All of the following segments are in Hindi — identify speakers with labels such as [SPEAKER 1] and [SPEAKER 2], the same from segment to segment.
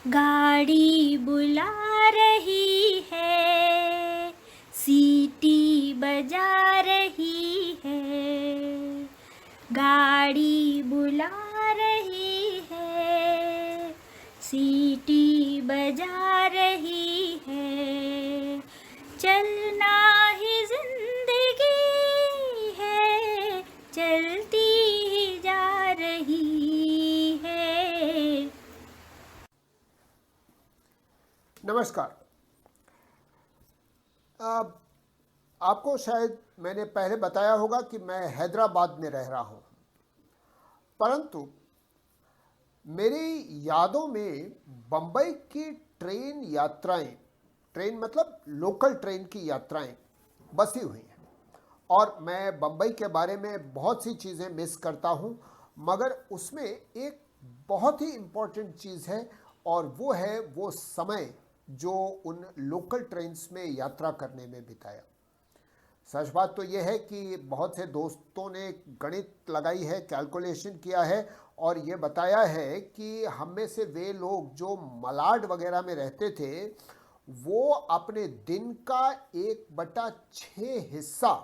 [SPEAKER 1] गाड़ी बुला रही है, सीटी बजा रही है। गाड़ी बुला रही है, सीटी बजा रही है। चलना ही जिंदगी है, चलती ही जा रही है।
[SPEAKER 2] नमस्कार। आपको शायद मैंने पहले बताया होगा कि मैं हैदराबाद में रह रहा हूँ, परंतु मेरी यादों में बम्बई की ट्रेन यात्राएं, ट्रेन मतलब लोकल ट्रेन की यात्राएं बसी हुई हैं। और मैं बम्बई के बारे में बहुत सी चीज़ें मिस करता हूँ, मगर उसमें एक बहुत ही इम्पोर्टेंट चीज़ है, और वो है वो समय जो उन लोकल ट्रेन्स में यात्रा करने में बिताया। सच बात तो ये है कि बहुत से दोस्तों ने गणित लगाई है, कैलकुलेशन किया है, और ये बताया है कि हम में से वे लोग जो मलाड वगैरह में रहते थे, वो अपने दिन का 1/6 हिस्सा,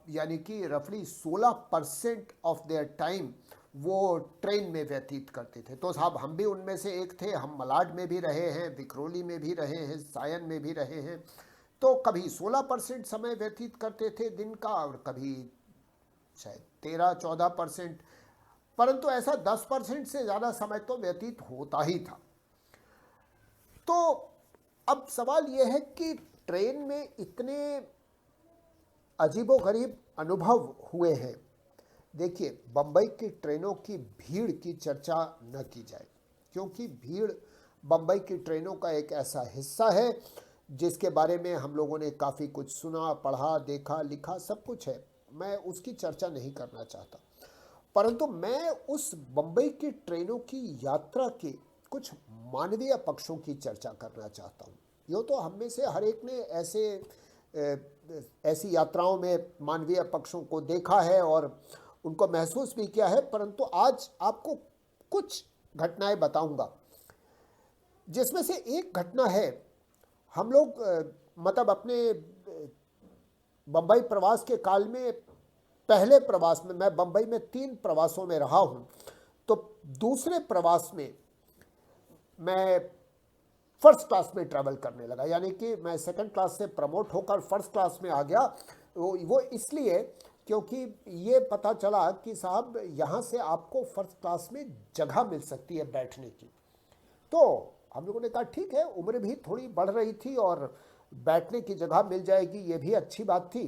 [SPEAKER 2] यानी कि रफली 16% ऑफ देयर टाइम वो ट्रेन में व्यतीत करते थे। तो साहब, हम भी उनमें से एक थे। हम मलाड में भी रहे हैं, विक्रोली में भी रहे हैं, सायन में भी रहे हैं। तो कभी 16% समय व्यतीत करते थे दिन का, और कभी शायद 13-14%। परंतु ऐसा 10% से ज़्यादा समय तो व्यतीत होता ही था। तो अब सवाल यह है कि ट्रेन में इतने अजीबोगरीब अनुभव हुए हैं। देखिए, बम्बई की ट्रेनों की भीड़ की चर्चा न की जाए, क्योंकि भीड़ बम्बई की ट्रेनों का एक ऐसा हिस्सा है जिसके बारे में हम लोगों ने काफ़ी कुछ सुना, पढ़ा, देखा, लिखा, सब कुछ है। मैं उसकी चर्चा नहीं करना चाहता, परंतु मैं उस बम्बई की ट्रेनों की यात्रा के कुछ मानवीय पक्षों की चर्चा करना चाहता हूँ। यूँ तो हम में से हर एक ने ऐसी यात्राओं में मानवीय पक्षों को देखा है और उनको महसूस भी किया है, परंतु आज आपको कुछ घटनाएं बताऊंगा, जिसमें से एक घटना है। हम लोग मतलब अपने बम्बई प्रवास के काल में, पहले प्रवास में, मैं बम्बई में 3 प्रवासों में रहा हूँ, तो दूसरे प्रवास में मैं फर्स्ट क्लास में ट्रैवल करने लगा, यानी कि मैं सेकंड क्लास से प्रमोट होकर फर्स्ट क्लास में आ गया। वो इसलिए क्योंकि ये पता चला कि साहब, यहाँ से आपको फर्स्ट क्लास में जगह मिल सकती है बैठने की। तो हम लोगों ने कहा ठीक है, उम्र भी थोड़ी बढ़ रही थी और बैठने की जगह मिल जाएगी, ये भी अच्छी बात थी।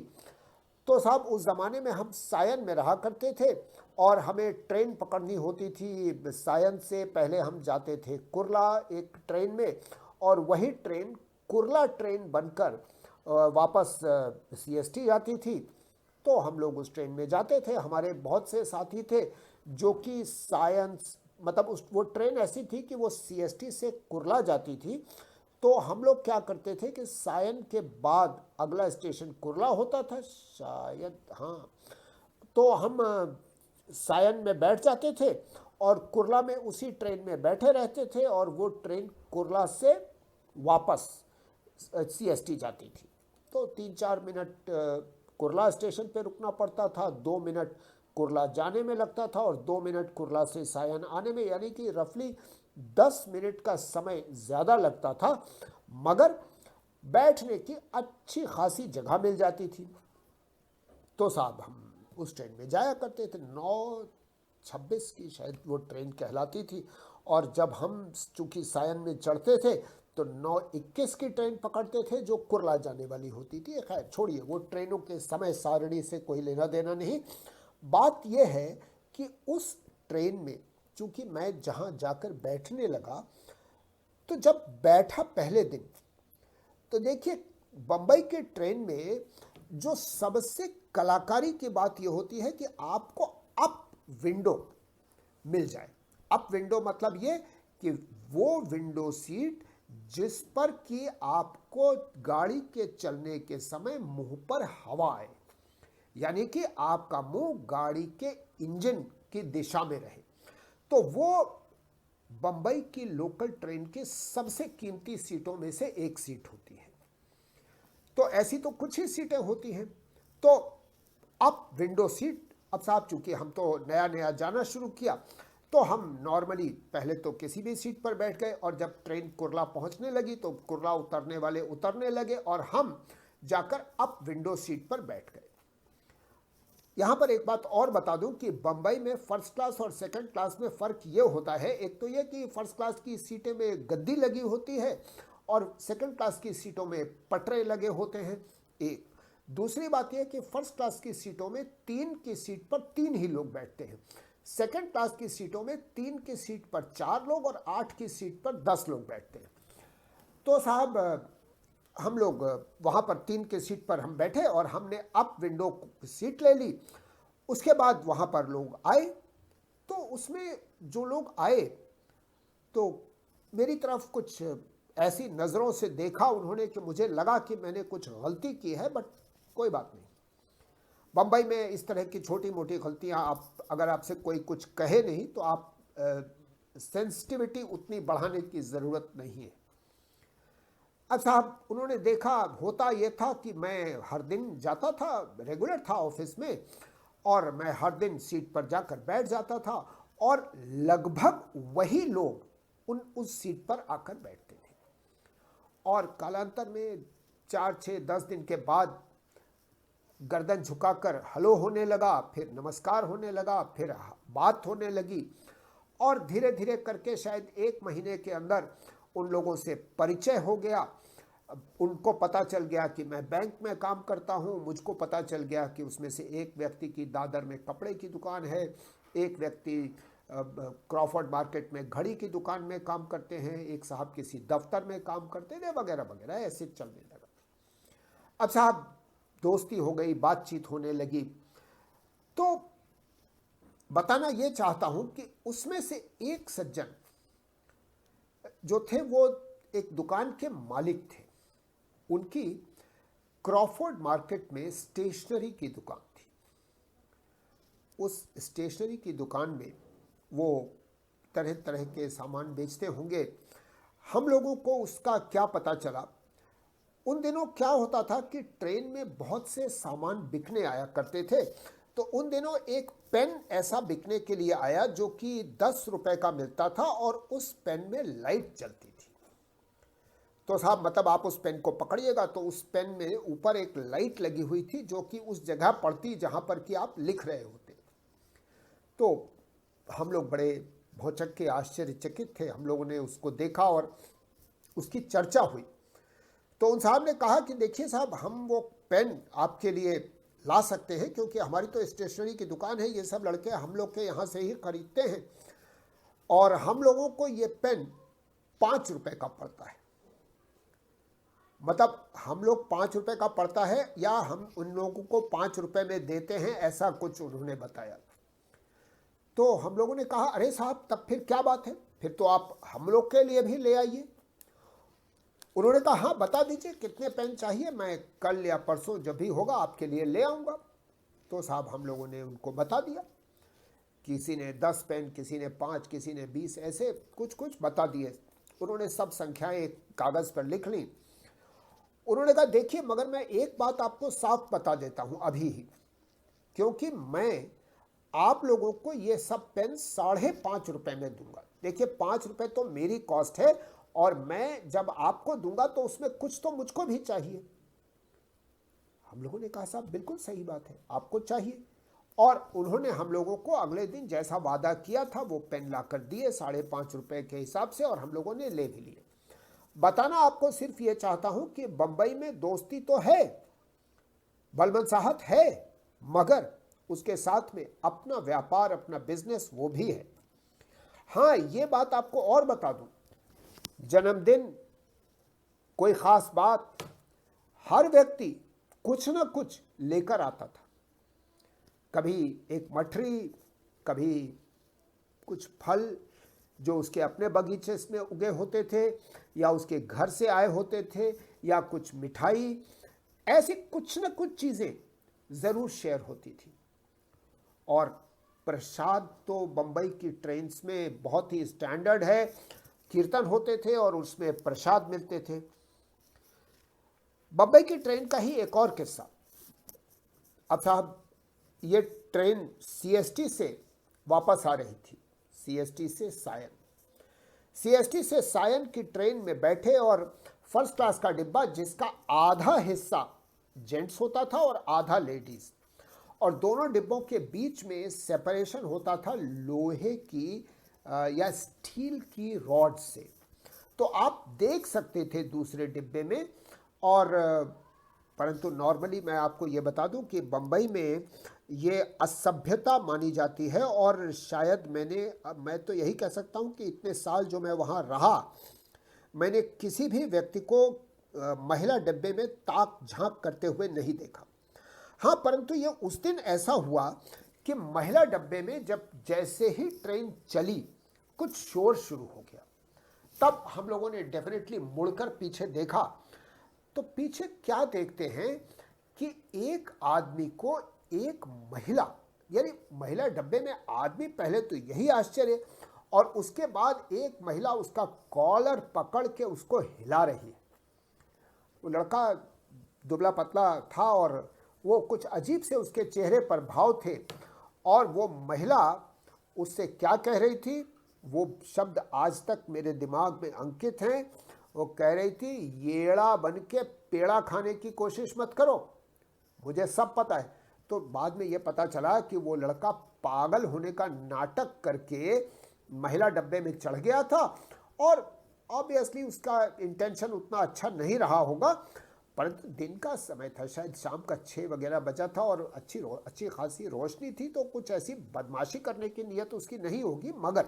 [SPEAKER 2] तो साहब, उस ज़माने में हम सायन में रहा करते थे और हमें ट्रेन पकड़नी होती थी। सायन से पहले हम जाते थे कुर्ला एक ट्रेन में, और वही ट्रेन कुर्ला ट्रेन बनकर वापस सीएसटी जाती थी। तो हम लोग उस ट्रेन में जाते थे। हमारे बहुत से साथी थे जो कि सायन, मतलब वो ट्रेन ऐसी थी कि वो सीएसटी से कुर्ला जाती थी। तो हम लोग क्या करते थे कि सायन के बाद अगला स्टेशन कुर्ला होता था शायद, हाँ। तो हम सायन में बैठ जाते थे और कुर्ला में उसी ट्रेन में बैठे रहते थे, और वो ट्रेन कुर्ला से वापस सीएसटी जाती थी। तो 3-4 मिनट कुर्ला स्टेशन पे रुकना पड़ता था, 2 मिनट कुर्ला जाने में लगता था और 2 मिनट कुर्ला से सायन आने में, यानी कि रफली 10 मिनट का समय ज़्यादा लगता था, मगर बैठने की अच्छी खासी जगह मिल जाती थी। तो साहब, हम उस ट्रेन में जाया करते थे। 9:26 की शायद वो ट्रेन कहलाती थी, और जब हम चूँकि सायन में चढ़ते थे तो 9:21 की ट्रेन पकड़ते थे जो कुर्ला जाने वाली होती थी। खैर छोड़िए, वो ट्रेनों के समय सारणी से कोई लेना देना नहीं। बात यह है कि उस ट्रेन में चूँकि मैं जहाँ जाकर बैठने लगा, तो जब बैठा पहले दिन, तो देखिए, बम्बई के ट्रेन में जो सबसे कलाकारी की बात यह होती है कि आपको अप विंडो मिल जाए। अप विंडो मतलब ये कि वो विंडो सीट जिस पर कि आपको गाड़ी के चलने के समय मुंह पर हवा आए, यानी कि आपका मुंह गाड़ी के इंजन की दिशा में रहे। तो वो बम्बई की लोकल ट्रेन की सबसे कीमती सीटों में से एक सीट होती है। तो ऐसी तो कुछ ही सीटें होती हैं। तो अब विंडो सीट, अब साहब चूंकि हम तो नया नया जाना शुरू किया तो हम नॉर्मली पहले तो किसी भी सीट पर बैठ गए, और जब ट्रेन कुर्ला पहुंचने लगी तो कुर्ला उतरने वाले उतरने लगे और हम जाकर अब विंडो सीट पर बैठ गए। यहाँ पर एक बात और बता दूं कि बम्बई में फर्स्ट क्लास और सेकंड क्लास में फ़र्क ये होता है, एक तो ये कि फर्स्ट क्लास की सीटें में गद्दी लगी होती है और सेकंड क्लास की सीटों में पटरे लगे होते हैं। एक दूसरी बात यह कि फर्स्ट क्लास की सीटों में 3 की सीट पर 3 ही लोग बैठते हैं, सेकंड क्लास की सीटों में 3 की सीट पर 4 लोग और 8 की सीट पर 10 लोग बैठते हैं। तो साहब हम लोग वहाँ पर 3 के सीट पर हम बैठे और हमने अप विंडो सीट ले ली। उसके बाद वहाँ पर लोग आए, तो उसमें जो लोग आए तो मेरी तरफ कुछ ऐसी नज़रों से देखा उन्होंने कि मुझे लगा कि मैंने कुछ गलती की है, बट कोई बात नहीं। बम्बई में इस तरह की छोटी मोटी गलतियाँ, आप अगर आपसे कोई कुछ कहे नहीं तो आप सेंसिटिविटी उतनी बढ़ाने की ज़रूरत नहीं है। अब साहब उन्होंने देखा, होता ये था कि मैं हर दिन जाता था, रेगुलर था ऑफिस में, और मैं हर दिन सीट पर जाकर बैठ जाता था और लगभग वही लोग उस सीट पर आकर बैठते थे। और कालांतर में 4, 6, 10 दिन के बाद गर्दन झुकाकर हेलो होने लगा, फिर नमस्कार होने लगा, फिर बात होने लगी, और धीरे धीरे करके शायद 1 महीने के अंदर उन लोगों से परिचय हो गया। उनको पता चल गया कि मैं बैंक में काम करता हूं, मुझको पता चल गया कि उसमें से एक व्यक्ति की दादर में कपड़े की दुकान है, एक व्यक्ति क्रॉफर्ड मार्केट में घड़ी की दुकान में काम करते हैं, एक साहब किसी दफ्तर में काम करते थे, वगैरह वगैरह, ऐसे चलने लगा। अब साहब दोस्ती हो गई, बातचीत होने लगी। तो बताना ये चाहता हूं कि उसमें से एक सज्जन जो थे वो एक दुकान के मालिक थे। उनकी क्रॉफर्ड मार्केट में स्टेशनरी की दुकान थी। उस स्टेशनरी की दुकान में वो तरह तरह के सामान बेचते होंगे। हम लोगों को उसका क्या पता चला, उन दिनों क्या होता था कि ट्रेन में बहुत से सामान बिकने आया करते थे। तो उन दिनों एक पेन ऐसा बिकने के लिए आया जो कि 10 रुपए का मिलता था और उस पेन में लाइट जलती थी। तो साहब मतलब आप उस पेन को पकड़िएगा तो उस पेन में ऊपर एक लाइट लगी हुई थी जो कि उस जगह पड़ती जहां पर कि आप लिख रहे होते। तो हम लोग बड़े भौचक के आश्चर्यचकित थे। हम लोगों ने उसको देखा और उसकी चर्चा हुई। तो उन साहब ने कहा कि देखिए साहब, हम वो पेन आपके लिए ला सकते हैं क्योंकि हमारी तो स्टेशनरी की दुकान है, ये सब लड़के हम लोग के यहाँ से ही खरीदते हैं और हम लोगों को ये पेन 5 रुपए का पड़ता है। मतलब हम लोग 5 रुपए का पड़ता है या हम उन लोगों को 5 रुपए में देते हैं, ऐसा कुछ उन्होंने बताया। तो हम लोगों ने कहा अरे साहब तब फिर क्या बात है, फिर तो आप हम लोग के लिए भी ले आइए। उन्होंने कहा हाँ बता दीजिए कितने पेन चाहिए, मैं कल या परसों जब भी होगा आपके लिए ले आऊँगा। तो साहब हम लोगों ने उनको बता दिया, किसी ने 10 पेन, किसी ने 5, किसी ने 20, ऐसे कुछ कुछ बता दिए। उन्होंने सब संख्याएं एक कागज़ पर लिख ली। उन्होंने कहा देखिए मगर मैं एक बात आपको साफ बता देता हूँ अभी ही, क्योंकि मैं आप लोगों को ये सब पेन 5.5 रुपए में दूंगा। देखिए 5 रुपए तो मेरी कॉस्ट है और मैं जब आपको दूंगा तो उसमें कुछ तो मुझको भी चाहिए। हम लोगों ने कहा साहब बिल्कुल सही बात है, आपको चाहिए। और उन्होंने हम लोगों को अगले दिन जैसा वादा किया था वो पेन लाकर दिए 5.5 रुपए के हिसाब से, और हम लोगों ने ले भी लिए। बताना आपको सिर्फ ये चाहता हूं कि बंबई में दोस्ती तो है, बलवंत साहब है, मगर उसके साथ में अपना व्यापार, अपना बिजनेस वो भी है। हाँ ये बात आपको और बता दूं, जन्मदिन, कोई खास बात, हर व्यक्ति कुछ ना कुछ लेकर आता था। कभी एक मठरी, कभी कुछ फल जो उसके अपने बगीचे में उगे होते थे या उसके घर से आए होते थे, या कुछ मिठाई, ऐसी कुछ न कुछ चीज़ें ज़रूर शेयर होती थी। और प्रसाद तो बम्बई की ट्रेन्स में बहुत ही स्टैंडर्ड है। कीर्तन होते थे और उसमें प्रसाद मिलते थे। बम्बई की ट्रेन का ही एक और किस्सा। अब साहब, ये ट्रेन सीएसटी से वापस आ रही थी, सीएसटी से सायन। सीएसटी से सायन की ट्रेन में बैठे और फर्स्ट क्लास का डिब्बा जिसका आधा हिस्सा जेंट्स होता था और आधा लेडीज, और दोनों डिब्बों के बीच में सेपरेशन होता था लोहे की या स्टील की रॉड से। तो आप देख सकते थे दूसरे डिब्बे में। और परंतु नॉर्मली मैं आपको ये बता दूं कि बम्बई में ये असभ्यता मानी जाती है। और शायद मैं तो यही कह सकता हूं कि इतने साल जो मैं वहाँ रहा, मैंने किसी भी व्यक्ति को महिला डिब्बे में ताक झांक करते हुए नहीं देखा। हाँ, परंतु ये उस दिन ऐसा हुआ कि महिला डब्बे में जब जैसे ही ट्रेन चली कुछ शोर शुरू हो गया। तब हम लोगों ने डेफिनेटली मुड़कर पीछे देखा, तो पीछे क्या देखते हैं कि एक आदमी को एक महिला, यानी महिला डब्बे में आदमी, पहले तो यही आश्चर्य, और उसके बाद एक महिला उसका कॉलर पकड़ के उसको हिला रही है। वो लड़का दुबला पतला था और वो कुछ अजीब से उसके चेहरे पर भाव थे। और वो महिला उससे क्या कह रही थी, वो शब्द आज तक मेरे दिमाग में अंकित हैं। वो कह रही थी, येड़ा बन के पेड़ा खाने की कोशिश मत करो, मुझे सब पता है। तो बाद में ये पता चला कि वो लड़का पागल होने का नाटक करके महिला डब्बे में चढ़ गया था, और ऑब्वियसली उसका इंटेंशन उतना अच्छा नहीं रहा होगा। परंतु दिन का समय था, शायद शाम का 6 वगैरह बजा था और अच्छी खासी रोशनी थी, तो कुछ ऐसी बदमाशी करने की नीयत उसकी नहीं होगी। मगर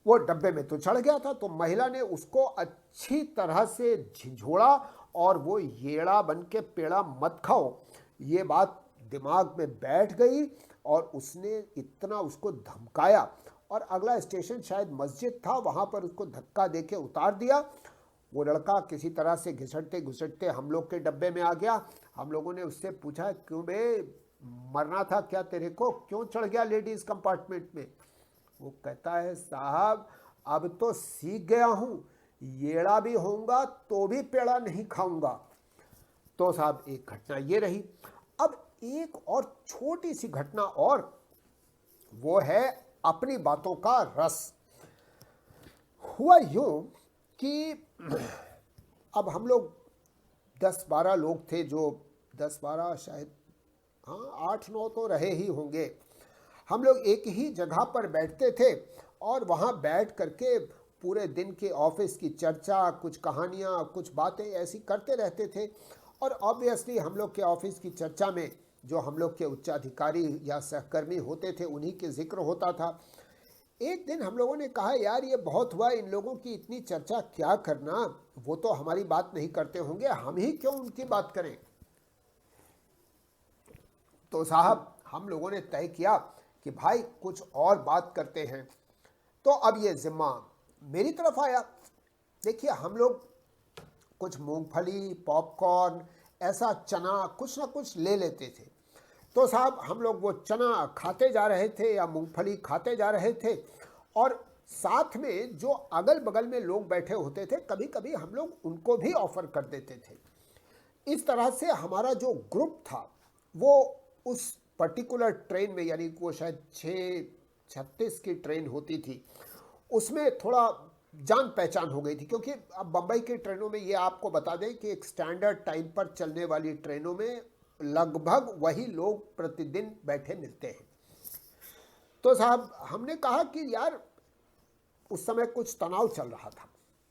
[SPEAKER 2] वो डब्बे में तो चढ़ गया था, तो महिला ने उसको अच्छी तरह से झिझोड़ा और वो येड़ा बन के पेड़ा मत खाओ, ये बात दिमाग में बैठ गई। और उसने इतना उसको धमकाया, और अगला स्टेशन शायद मस्जिद था, वहाँ पर उसको धक्का देके उतार दिया। वो लड़का किसी तरह से घिसटते घुसटते हम लोग के डब्बे में आ गया। हम लोगों ने उससे पूछा, क्यों बे, मरना था क्या तेरे को, क्यों चढ़ गया लेडीज कंपार्टमेंट में? वो कहता है, साहब अब तो सीख गया हूँ, येड़ा भी होऊंगा तो भी पेड़ा नहीं खाऊंगा। तो साहब एक घटना ये रही। अब एक और छोटी सी घटना, और वो है अपनी बातों का रस। हुआ यूं कि अब हम लोग 10-12 लोग थे, जो 10-12 शायद, हाँ 8-9 तो रहे ही होंगे। हम लोग एक ही जगह पर बैठते थे और वहाँ बैठ करके पूरे दिन के ऑफिस की चर्चा, कुछ कहानियाँ, कुछ बातें ऐसी करते रहते थे। और ऑब्वियसली हम लोग के ऑफिस की चर्चा में जो हम लोग के उच्चाधिकारी या सहकर्मी होते थे, उन्हीं के जिक्र होता था। एक दिन हम लोगों ने कहा, यार ये बहुत हुआ, इन लोगों की इतनी चर्चा क्या करना, वो तो हमारी बात नहीं करते होंगे, हम ही क्यों उनकी बात करें। तो साहब हम लोगों ने तय किया कि भाई कुछ और बात करते हैं। तो अब ये जिम्मा मेरी तरफ आया। देखिए, हम लोग कुछ मूंगफली, पॉपकॉर्न, ऐसा चना कुछ ना कुछ ले लेते थे। तो साहब हम लोग वो चना खाते जा रहे थे या मूंगफली खाते जा रहे थे, और साथ में जो अगल बगल में लोग बैठे होते थे, कभी कभी हम लोग उनको भी ऑफर कर देते थे। इस तरह से हमारा जो ग्रुप था वो उस पर्टिकुलर ट्रेन में, यानी वो शायद 6:36 की ट्रेन होती थी, उसमें थोड़ा जान पहचान हो गई थी। क्योंकि अब बम्बई की ट्रेनों में ये आपको बता दें कि एक स्टैंडर्ड टाइम पर चलने वाली ट्रेनों में लगभग वही लोग प्रतिदिन बैठे मिलते हैं। तो साहब हमने कहा कि यार उस समय कुछ तनाव चल रहा था,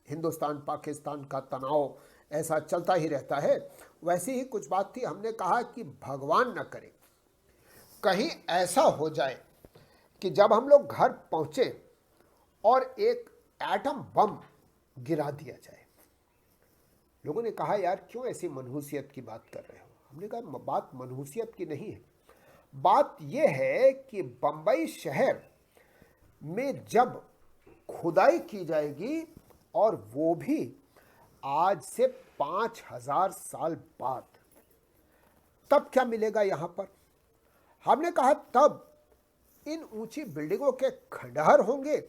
[SPEAKER 2] हिंदुस्तान पाकिस्तान का तनाव ऐसा चलता ही रहता है, वैसी ही कुछ बात थी। हमने कहा कि भगवान न करे कहीं ऐसा हो जाए कि जब हम लोग घर पहुंचे और एक एटम बम गिरा दिया जाए। लोगों ने कहा, यार क्यों ऐसी मनहूसियत की बात कर रहे हो? हमने कहा, बात मनहूसियत की नहीं है, बात यह है कि बम्बई शहर में जब खुदाई की जाएगी, और वो भी आज से 5000 साल बाद, तब क्या मिलेगा यहाँ पर? हमने कहा, तब इन ऊंची बिल्डिंगों के खंडहर होंगे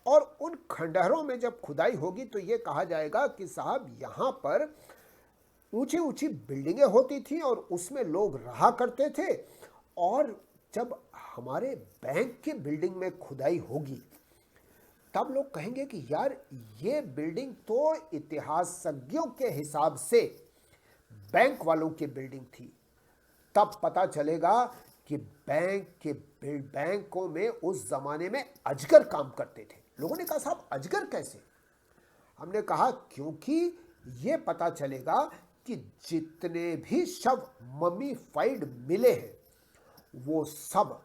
[SPEAKER 2] और उन खंडहरों में जब खुदाई होगी तो ये कहा जाएगा कि साहब यहाँ पर ऊंची ऊंची बिल्डिंगें होती थी और उसमें लोग रहा करते थे। और जब हमारे बैंक की बिल्डिंग में खुदाई होगी तब लोग कहेंगे कि यार ये बिल्डिंग तो इतिहासज्ञों के हिसाब से बैंक वालों की बिल्डिंग थी। तब पता चलेगा कि बैंकों में उस जमाने में अजगर काम करते थे। लोगों ने कहा साहब अजगर कैसे? हमने कहा क्योंकि ये पता चलेगा कि जितने भी शव ममीफाइड मिले हैं वो सब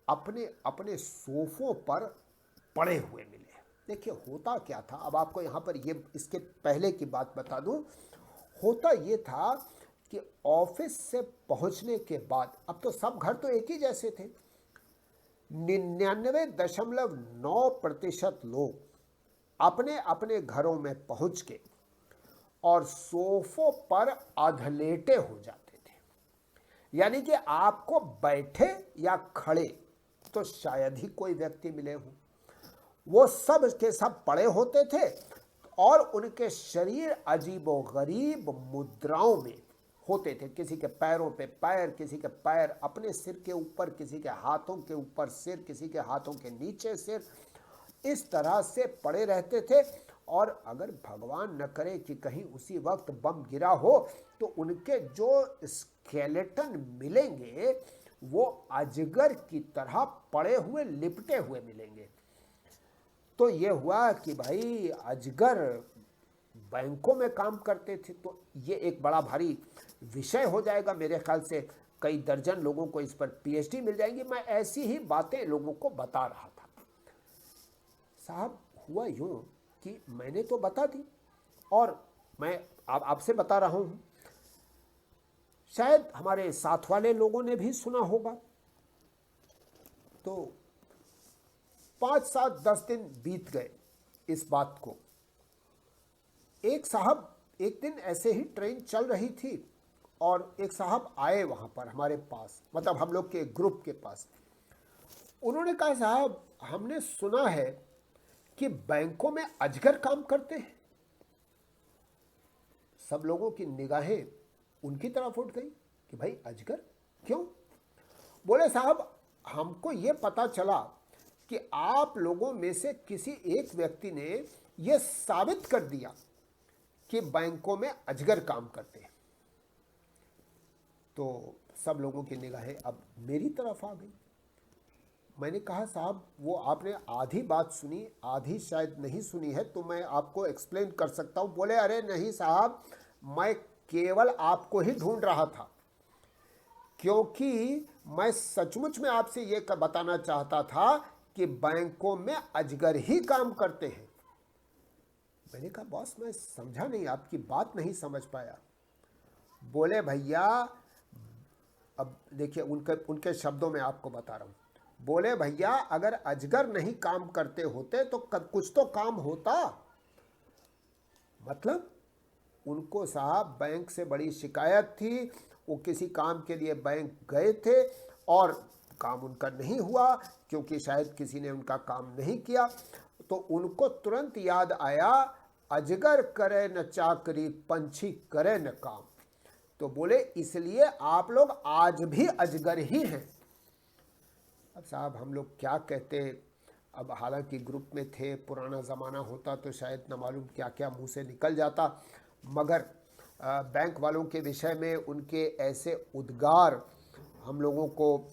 [SPEAKER 2] अपने अपने सोफों पर पड़े हुए मिले। देखिए होता क्या था, अब आपको यहाँ पर ये इसके पहले की बात बता दूं। होता ये था कि ऑफिस से पहुंचने के बाद, अब तो सब घर तो एक ही जैसे थे, 99.9% लोग अपने अपने घरों में पहुंच के और सोफों पर अधलेटे हो जाते थे। यानी कि आपको बैठे या खड़े तो शायद ही कोई व्यक्ति मिले हों। वो सब के सब पड़े होते थे और उनके शरीर अजीबोगरीब मुद्राओं में होते थे। किसी के पैरों पे पैर, किसी के पैर अपने सिर के ऊपर, किसी के हाथों के ऊपर सिर, किसी के हाथों के नीचे सिर, इस तरह से पड़े रहते थे। और अगर भगवान न करे कि कहीं उसी वक्त बम गिरा हो तो उनके जो स्केलेटन मिलेंगे वो अजगर की तरह पड़े हुए, लिपटे हुए मिलेंगे। तो ये हुआ कि भाई अजगर बैंकों में काम करते थे। तो ये एक बड़ा भारी विषय हो जाएगा। मेरे ख्याल से कई दर्जन लोगों को इस पर पीएचडी मिल जाएंगी। मैं ऐसी ही बातें लोगों को बता रहा था। साहब हुआ यूं कि मैंने तो बता दी और मैं आपसे बता रहा हूं। शायद हमारे साथ वाले लोगों ने भी सुना होगा। तो 5, 7, 10 दिन बीत गए इस बात को। एक साहब, एक दिन ऐसे ही ट्रेन चल रही थी और एक साहब आए वहाँ पर हमारे पास, मतलब हम लोग के ग्रुप के पास। उन्होंने कहा साहब हमने सुना है कि बैंकों में अजगर काम करते हैं। सब लोगों की निगाहें उनकी तरफ उठ गई कि भाई अजगर क्यों? बोले साहब हमको ये पता चला कि आप लोगों में से किसी एक व्यक्ति ने यह साबित कर दिया कि बैंकों में अजगर काम करते हैं। तो सब लोगों की निगाहें अब मेरी तरफ आ गई। मैंने कहा साहब वो आपने आधी बात सुनी, आधी शायद नहीं सुनी है, तो मैं आपको एक्सप्लेन कर सकता हूँ। बोले अरे नहीं साहब, मैं केवल आपको ही ढूंढ रहा था क्योंकि मैं सचमुच में आपसे ये बताना चाहता था कि बैंकों में अजगर ही काम करते हैं। मैंने कहा बॉस मैं समझा नहीं, आपकी बात नहीं समझ पाया। बोले भैया, अब देखिए उनके शब्दों में आपको बता रहा हूँ। बोले भैया अगर अजगर नहीं काम करते होते तो कुछ तो काम होता। मतलब उनको साहब बैंक से बड़ी शिकायत थी। वो किसी काम के लिए बैंक गए थे और काम उनका नहीं हुआ क्योंकि शायद किसी ने उनका काम नहीं किया। तो उनको तुरंत याद आया अजगर करे न चाकरी, पंछी करे न काम। तो बोले इसलिए आप लोग आज भी अजगर ही हैं। अब साहब हम लोग क्या कहते, अब हालांकि ग्रुप में थे, पुराना ज़माना होता तो शायद न मालूम क्या क्या मुंह से निकल जाता, मगर बैंक वालों के विषय में उनके ऐसे उद्गार हम लोगों को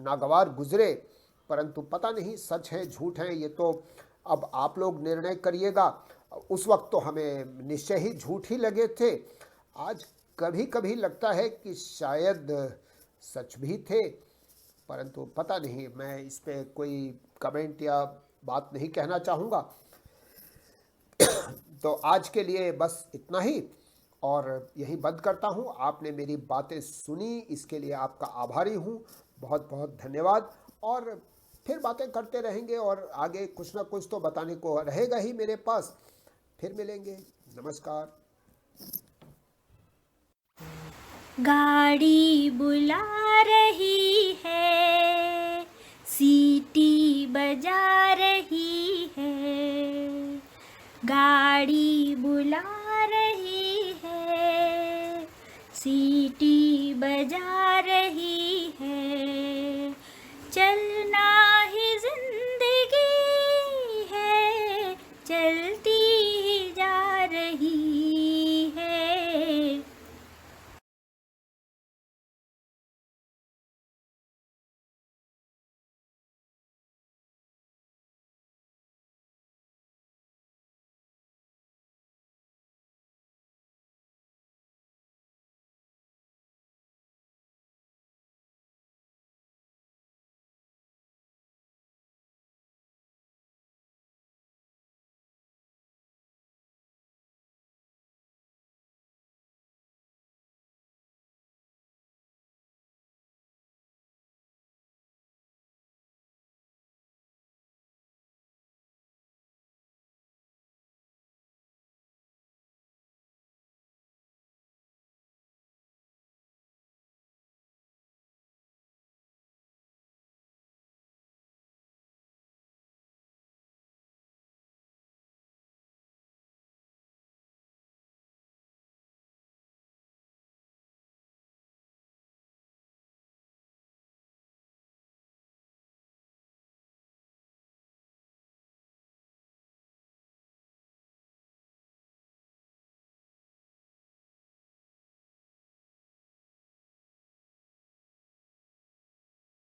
[SPEAKER 2] नागवार गुजरे। परंतु पता नहीं सच है झूठ है, ये तो अब आप लोग निर्णय करिएगा। उस वक्त तो हमें निश्चय ही झूठ ही लगे थे। आज कभी कभी लगता है कि शायद सच भी थे, परंतु पता नहीं, मैं इस पे कोई कमेंट या बात नहीं कहना चाहूँगा। तो आज के लिए बस इतना ही और यही बंद करता हूँ। आपने मेरी बातें सुनी, इसके लिए आपका आभारी हूँ। बहुत बहुत धन्यवाद। और फिर बातें करते रहेंगे और आगे कुछ ना कुछ तो बताने को रहेगा ही मेरे पास। फिर मिलेंगे। नमस्कार।
[SPEAKER 1] गाड़ी बुला रही है, सीटी बजा रही है, गाड़ी बुला रही है, सीटी बजा